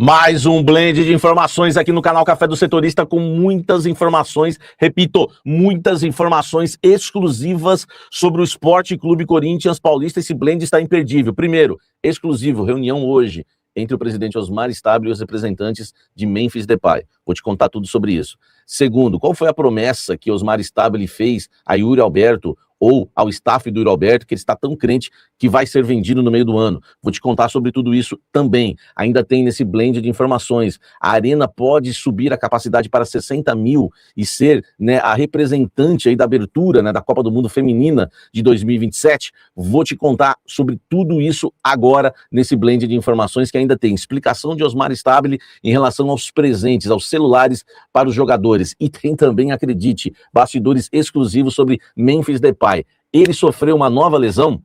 Mais um blend de informações aqui no canal Café do Setorista, com muitas informações, repito, muitas informações exclusivas sobre o Esporte Clube Corinthians Paulista. Esse blend está imperdível. Primeiro, exclusivo, reunião hoje entre o presidente Osmar Stabile e os representantes de Memphis Depay. Vou te contar tudo sobre isso. Segundo, qual foi a promessa que Osmar Stabile fez a Yuri Alberto ou ao staff do Yuri Alberto, que ele está tão crente que vai ser vendido no meio do ano? Vou te contar sobre tudo isso também. Ainda tem nesse blend de informações. A Arena pode subir a capacidade para 60 mil e ser, né, a representante aí da abertura, né, da Copa do Mundo Feminina de 2027. Vou te contar sobre tudo isso agora nesse blend de informações, que ainda tem explicação de Osmar Stabile em relação aos presentes, aos celulares para os jogadores. E tem também, acredite, bastidores exclusivos sobre Memphis Depay. Ele sofreu uma nova lesão?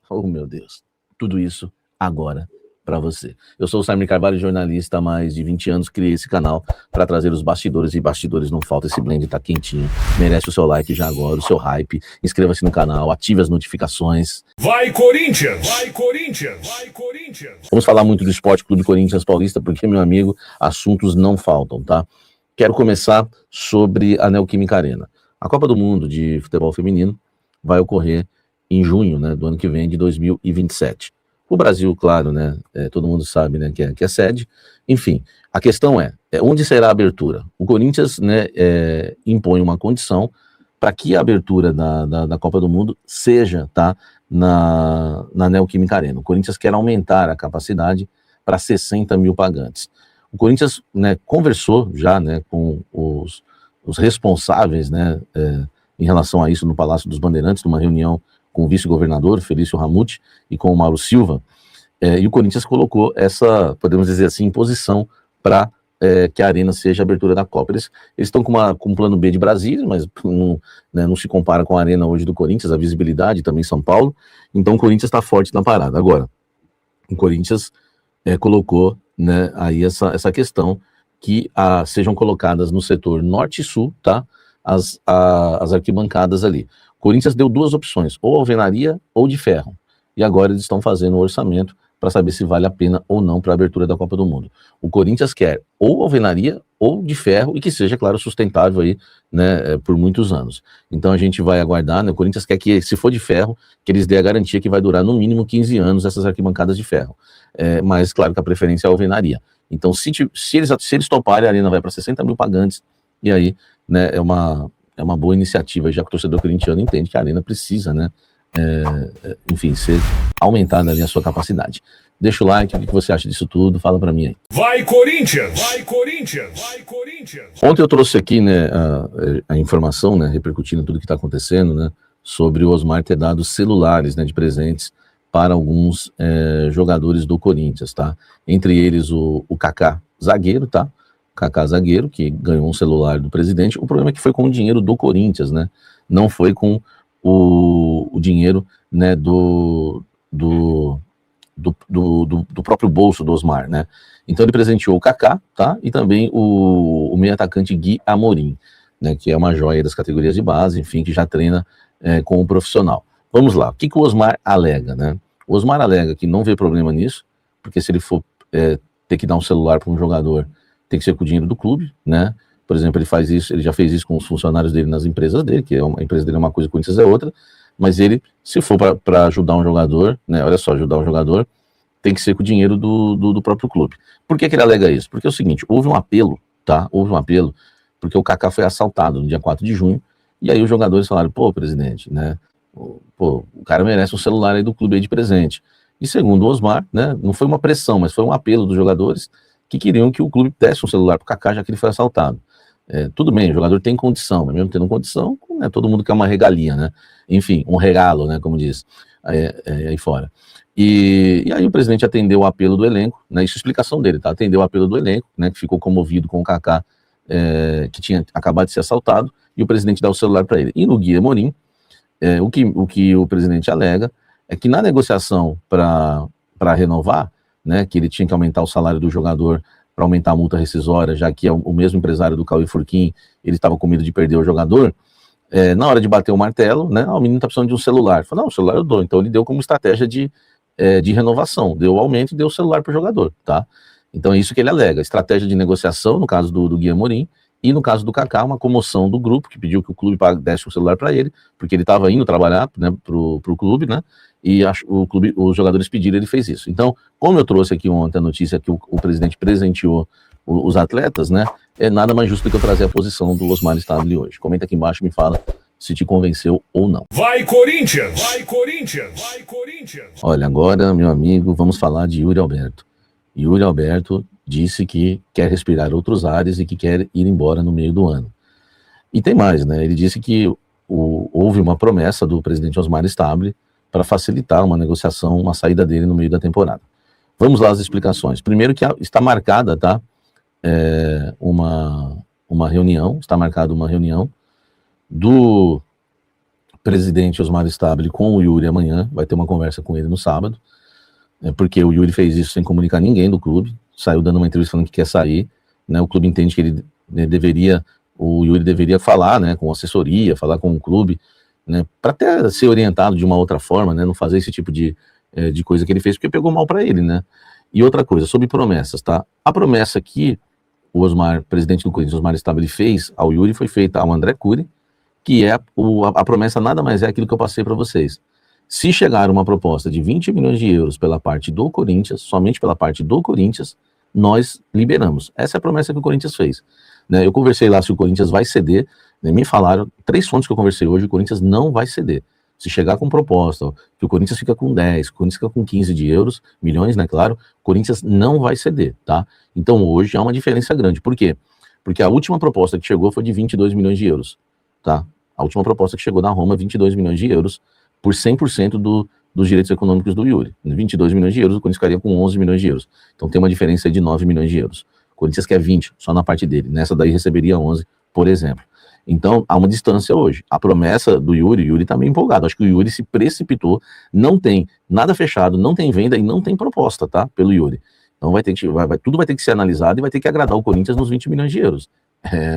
Oh, meu Deus. Tudo isso agora para você. Eu sou o Samir Carvalho, jornalista há mais de 20 anos, criei esse canal para trazer os bastidores, e bastidores não falta. Esse blend tá quentinho, merece o seu like já agora, o seu hype, inscreva-se no canal, ative as notificações. Vai Corinthians! Vai Corinthians! Vai Corinthians! Vamos falar muito do Esporte Clube Corinthians Paulista, porque, meu amigo, assuntos não faltam, tá? Quero começar sobre a Neoquímica Arena. A Copa do Mundo de futebol feminino vai ocorrer em junho, né, do ano que vem, de 2027. O Brasil, claro, né, todo mundo sabe, né, que é sede. Enfim, a questão é onde será a abertura? O Corinthians, né, impõe uma condição para que a abertura da Copa do Mundo seja, tá, na Neoquímica Arena. O Corinthians quer aumentar a capacidade para 60 mil pagantes. O Corinthians, né, conversou já, né, com os responsáveis, né, em relação a isso no Palácio dos Bandeirantes, numa reunião com o vice-governador Felício Ramute e com o Mauro Silva, e o Corinthians colocou essa, podemos dizer assim, imposição para que a Arena seja a abertura da Copa. Eles estão com um plano B de Brasília, mas não, né, não se compara com a Arena hoje do Corinthians, a visibilidade também São Paulo, então o Corinthians está forte na parada. Agora, o Corinthians colocou, né, aí essa questão que sejam colocadas no setor norte e sul, tá, as arquibancadas ali. O Corinthians deu duas opções, ou alvenaria ou de ferro, e agora eles estão fazendo o orçamento para saber se vale a pena ou não para a abertura da Copa do Mundo. O Corinthians quer ou alvenaria ou de ferro, e que seja, claro, sustentável aí, né, por muitos anos. Então a gente vai aguardar, né, o Corinthians quer que, se for de ferro, que eles dêem a garantia que vai durar no mínimo 15 anos essas arquibancadas de ferro, mas claro que a preferência é a alvenaria. Então se eles toparem, a Arena vai para 60 mil pagantes, e aí, né, é uma boa iniciativa, já que o torcedor corintiano entende que a Arena precisa, né, enfim, ser aumentada ali a sua capacidade. Deixa o like, o que você acha disso tudo, fala para mim aí. Vai Corinthians! Vai Corinthians! Vai Corinthians! Ontem eu trouxe aqui, né, a informação, né, repercutindo tudo que está acontecendo, né, sobre o Osmar ter dado celulares, né, de presentes para alguns jogadores do Corinthians, tá? Entre eles o Kaká, zagueiro, tá? Kaká, zagueiro, que ganhou um celular do presidente. O problema é que foi com o dinheiro do Corinthians, né? Não foi com o dinheiro, né, do próprio bolso do Osmar, né? Então ele presenteou o Kaká, tá? E também o meio atacante Gui Amorim, né? Que é uma joia das categorias de base, enfim, que já treina com o profissional. Vamos lá, o que o Osmar alega, né? O Osmar alega que não vê problema nisso, porque se ele for ter que dar um celular para um jogador, tem que ser com o dinheiro do clube, né? Por exemplo, ele faz isso, ele já fez isso com os funcionários dele nas empresas dele, que a empresa dele é uma coisa, o Corinthians é outra, mas ele, se for para ajudar um jogador, né? Olha só, ajudar um jogador, tem que ser com o dinheiro do próprio clube. Por que ele alega isso? Porque é o seguinte, houve um apelo, tá? Houve um apelo, porque o Kaká foi assaltado no dia 4 de junho, e aí os jogadores falaram, pô, presidente, né? Pô, o cara merece um celular aí do clube aí de presente. E segundo o Osmar, né? Não foi uma pressão, mas foi um apelo dos jogadores que queriam que o clube desse um celular para o Kaká, já que ele foi assaltado. Tudo bem, o jogador tem condição, mas mesmo tendo condição, né, todo mundo quer uma regalia, né? Enfim, um regalo, né, como diz aí fora. E aí o presidente atendeu o apelo do elenco, né? Isso é explicação dele, tá? Atendeu o apelo do elenco, né, que ficou comovido com o Kaká, que tinha acabado de ser assaltado, e o presidente dá o celular para ele. E no Gui Amorim, o que o presidente alega é que na negociação para renovar, né, que ele tinha que aumentar o salário do jogador para aumentar a multa rescisória, já que é o mesmo empresário do Cauê Furquim, ele estava com medo de perder o jogador, na hora de bater o martelo, né, o menino está precisando de um celular. Falou, não, o celular eu dou. Então ele deu como estratégia de renovação, deu o aumento e deu o celular para o jogador, tá? Então é isso que ele alega, estratégia de negociação, no caso do Gui Amorim, e no caso do Kaká, uma comoção do grupo, que pediu que o clube desse o celular para ele, porque ele estava indo trabalhar, né, pro clube, né, e os jogadores pediram, ele fez isso. Então, como eu trouxe aqui ontem a notícia que o presidente presenteou os atletas, né, é nada mais justo do que eu trazer a posição do Osmar Stabile hoje. Comenta aqui embaixo e me fala se te convenceu ou não. Vai, Corinthians! Vai, Corinthians! Vai, Corinthians! Olha, agora, meu amigo, vamos falar de Yuri Alberto. Yuri Alberto disse que quer respirar outros ares e que quer ir embora no meio do ano. E tem mais, né? Ele disse que houve uma promessa do presidente Osmar Stabile para facilitar uma negociação, uma saída dele no meio da temporada. Vamos lá às explicações. Primeiro que está marcada, tá? Uma reunião, está marcada uma reunião do presidente Osmar Stabile com o Yuri amanhã, vai ter uma conversa com ele no sábado, porque o Yuri fez isso sem comunicar ninguém do clube, saiu dando uma entrevista falando que quer sair, né? O clube entende que ele o Yuri deveria falar, né, com assessoria, falar com o clube, né, para até ser orientado de uma outra forma, né, não fazer esse tipo de coisa que ele fez, porque pegou mal para ele, né? E outra coisa, sobre promessas, tá? A promessa que o Osmar, presidente do Corinthians, Osmar Stabile, fez ao Yuri foi feita ao André Cury, que a promessa nada mais é aquilo que eu passei para vocês. Se chegar uma proposta de 20 milhões de euros pela parte do Corinthians, somente pela parte do Corinthians, nós liberamos. Essa é a promessa que o Corinthians fez. Né, eu conversei lá se o Corinthians vai ceder, né, me falaram, 3 fontes que eu conversei hoje, o Corinthians não vai ceder. Se chegar com proposta, que o Corinthians fica com 10, o Corinthians fica com 15 de euros, milhões, né, claro, o Corinthians não vai ceder, tá? Então hoje há uma diferença grande. Por quê? Porque a última proposta que chegou foi de 22 milhões de euros, tá? A última proposta que chegou da Roma, 22 milhões de euros, por 100% dos direitos econômicos do Yuri. 22 milhões de euros, o Corinthians ficaria com 11 milhões de euros. Então tem uma diferença de 9 milhões de euros. O Corinthians quer 20, só na parte dele. Nessa daí receberia 11, por exemplo. Então, há uma distância hoje. A promessa do Yuri, o Yuri está meio empolgado. Acho que o Yuri se precipitou, não tem nada fechado, não tem venda e não tem proposta, tá? Pelo Yuri. Então tudo vai ter que ser analisado e vai ter que agradar o Corinthians nos 20 milhões de euros.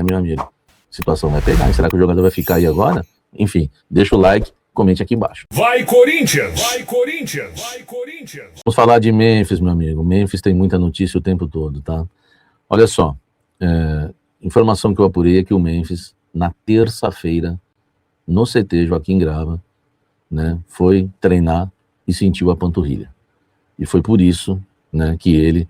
Meu amigo, a situação vai pegar. Será que o jogador vai ficar aí agora? Enfim, deixa o like, comente aqui embaixo. Vai, Corinthians! Vai, Corinthians! Vai, Corinthians! Vamos falar de Memphis, meu amigo. Memphis tem muita notícia o tempo todo, tá? Olha só, informação que eu apurei é que o Memphis, na terça-feira, no CT Joaquim Grava, né, foi treinar e sentiu a panturrilha. E foi por isso, né, que ele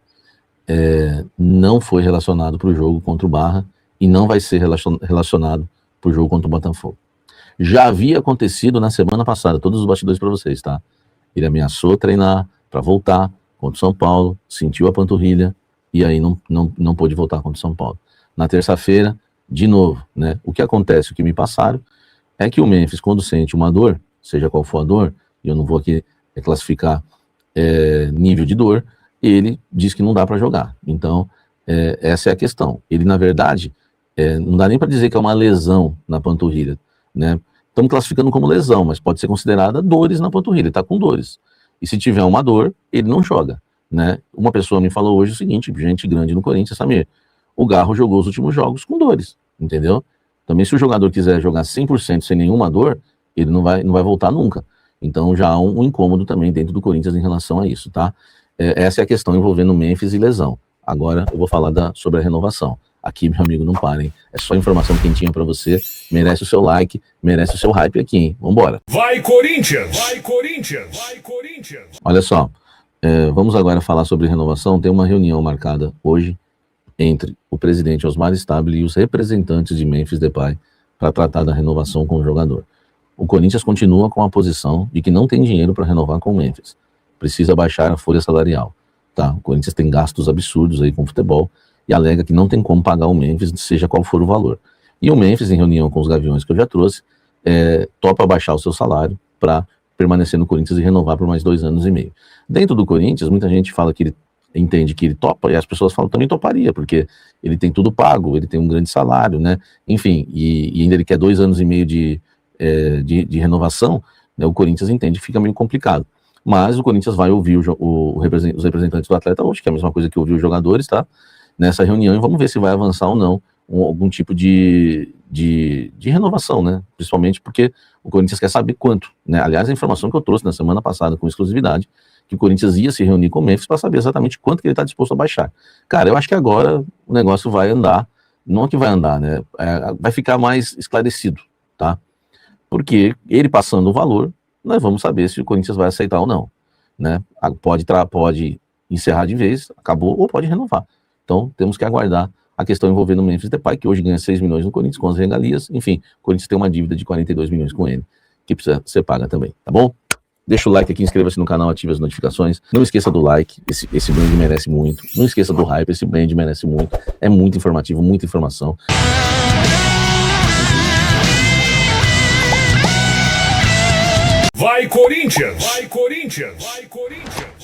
não foi relacionado para o jogo contra o Barra e não vai ser relacionado para o jogo contra o Botafogo. Já havia acontecido na semana passada, todos os bastidores para vocês, tá? Ele ameaçou treinar para voltar contra o São Paulo, sentiu a panturrilha e aí não pôde voltar contra o São Paulo. Na terça-feira, de novo, né? O que acontece, o que me passaram, é que o Memphis, quando sente uma dor, seja qual for a dor, e eu não vou aqui classificar nível de dor, ele diz que não dá para jogar. Então, essa é a questão. Ele, na verdade, não dá nem para dizer que é uma lesão na panturrilha, né? Estamos classificando como lesão, mas pode ser considerada dores na panturrilha, ele está com dores. E se tiver uma dor, ele não joga, né? Uma pessoa me falou hoje o seguinte, gente grande no Corinthians, Samir, o Garro jogou os últimos jogos com dores, entendeu? Também se o jogador quiser jogar 100% sem nenhuma dor, ele não vai voltar nunca. Então já há um incômodo também dentro do Corinthians em relação a isso, tá? Essa é a questão envolvendo Memphis e lesão. Agora eu vou falar sobre a renovação. Aqui, meu amigo, não parem. É só informação quentinha pra você. Merece o seu like, merece o seu hype aqui, hein? Vambora. Vai, Corinthians! Vai, Corinthians! Vai, Corinthians! Olha só, vamos agora falar sobre renovação. Tem uma reunião marcada hoje entre o presidente Osmar Stabile e os representantes de Memphis Depay para tratar da renovação com o jogador. O Corinthians continua com a posição de que não tem dinheiro para renovar com o Memphis. Precisa baixar a folha salarial. Tá? O Corinthians tem gastos absurdos aí com o futebol e alega que não tem como pagar o Memphis, seja qual for o valor. E o Memphis, em reunião com os Gaviões que eu já trouxe, topa baixar o seu salário para permanecer no Corinthians e renovar por mais 2 anos e meio. Dentro do Corinthians, muita gente fala que ele entende que ele topa, e as pessoas falam também toparia, porque ele tem tudo pago, ele tem um grande salário, né? Enfim, e ainda ele quer 2 anos e meio de renovação, né? O Corinthians entende que fica meio complicado. Mas o Corinthians vai ouvir os representantes do atleta hoje, que é a mesma coisa que ouvir os jogadores, tá? Nessa reunião, e vamos ver se vai avançar ou não algum tipo de renovação, né? Principalmente porque o Corinthians quer saber quanto, né? Aliás, a informação que eu trouxe na semana passada com exclusividade, que o Corinthians ia se reunir com o Memphis para saber exatamente quanto que ele está disposto a baixar. Cara, eu acho que agora o negócio vai andar, não é que vai andar, né? Vai ficar mais esclarecido, tá? Porque ele passando o valor, nós vamos saber se o Corinthians vai aceitar ou não, né? Pode encerrar de vez, acabou, ou pode renovar. Então, temos que aguardar a questão envolvendo o Memphis Depay, que hoje ganha 6 milhões no Corinthians com as regalias. Enfim, o Corinthians tem uma dívida de 42 milhões com ele, que precisa ser paga também, tá bom? Deixa o like aqui, inscreva-se no canal, ative as notificações. Não esqueça do like, esse brand merece muito. Não esqueça do hype, esse brand merece muito. É muito informativo, muita informação. Vai Corinthians! Vai Corinthians! Vai Corinthians!